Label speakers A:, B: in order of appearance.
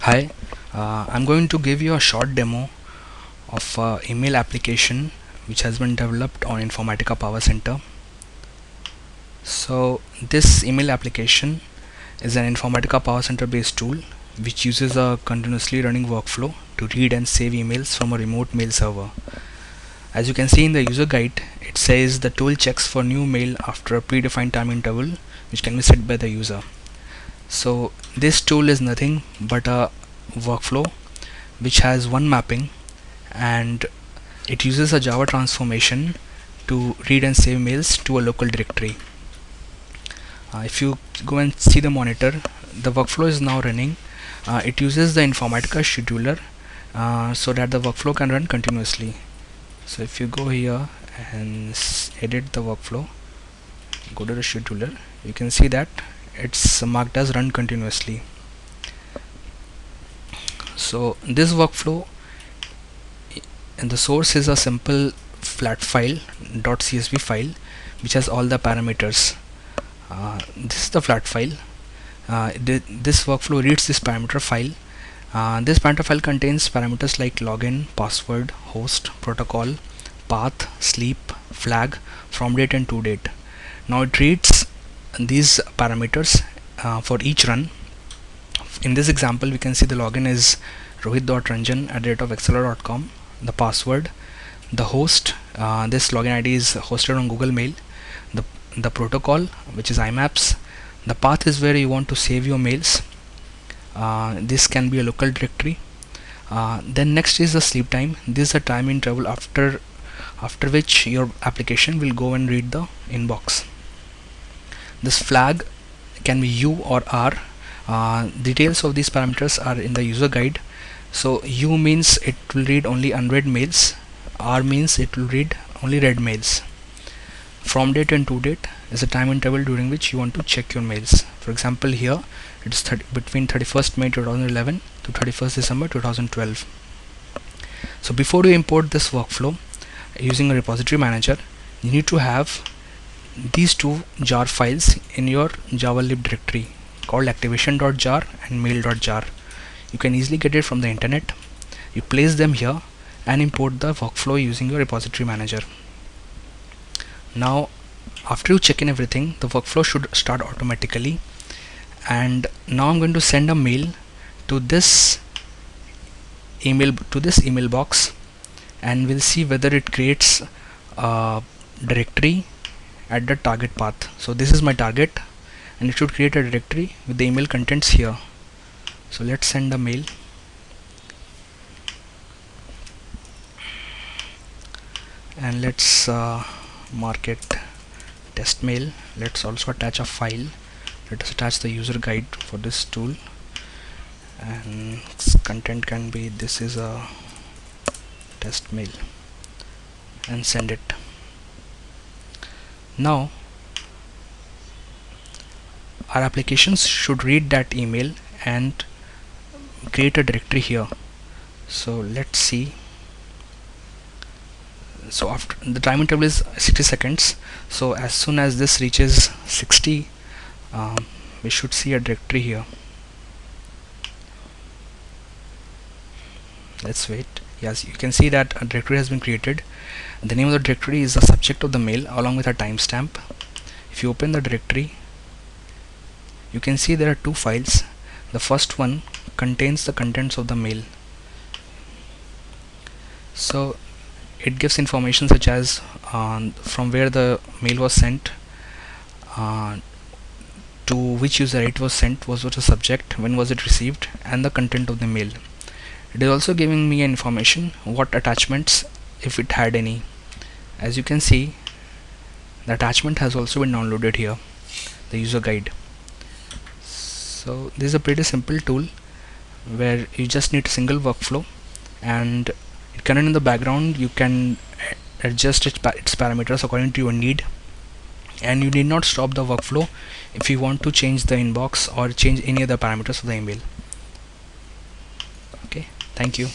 A: Hi, I'm going to give you a short demo of email application which has been developed on Informatica Power Center. So this email application is an Informatica Power Center based tool which uses a continuously running workflow to read and save emails from a remote mail server. As you can see in the user guide, it says the tool checks for new mail after a predefined time interval which can be set by the user. So this tool is nothing but a workflow which has one mapping, and it uses a Java transformation to read and save mails to a local directory. If you go and see the monitor, the workflow is now running. It uses the Informatica scheduler so that the workflow can run continuously. So if you go here and edit the workflow, go to the scheduler, you can see that it's marked as run continuously. So this workflow, and the source is a simple flat file .csv file which has all the parameters. This is the flat file. This workflow reads this parameter file. This parameter file contains parameters like login, password, host, protocol, path, sleep, flag, from date and to date. Now it reads these parameters for each run. In this example, we can see the login is rohit.ranjan@xlr.com, the password, the host, this login ID is hosted on Google Mail, the protocol, which is IMAPS, the path is where you want to save your mails. This can be a local directory. Then next is the sleep time. This is a time interval after which your application will go and read the inbox. This flag can be U or R. Details of these parameters are in the user guide. So U means it will read only unread mails, R means it will read only read mails. From date and to date is a time interval during which you want to check your mails. For example, here it's between 31st May 2011 to 31st December 2012. So before you import this workflow using a repository manager, you need to have these two jar files in your Java lib directory called activation.jar and mail.jar. You can easily get it from the internet. You place them here and import the workflow using your repository manager. Now after you check in everything, the workflow should start automatically, and now I'm going to send a mail to this email box, and we'll see whether it creates a directory at the target path. So this is my target, and it should create a directory with the email contents here. So let's send a mail. And let's mark it test mail. Let's also attach a file. Let us attach the user guide for this tool, and content can be this is a test mail, and send it. Now our applications should read that email and create a directory here. So let's see. So after the time interval is 60 seconds, so as soon as this reaches 60, we should see a directory here. Let's wait. Yes, you can see that a directory has been created. The name of the directory is the subject of the mail along with a timestamp. If you open the directory, you can see there are two files. The first one contains the contents of the mail. So it gives information such as from where the mail was sent, to which user it was sent, was the subject, when was it received, and the content of the mail. It is also giving me information what attachments, if it had any. As you can see, the attachment has also been downloaded here, the user guide. So this is a pretty simple tool where you just need a single workflow, and it can run in the background. You can adjust its parameters according to your need, and you need not stop the workflow if you want to change the inbox or change any other parameters of the email. Okay, thank you.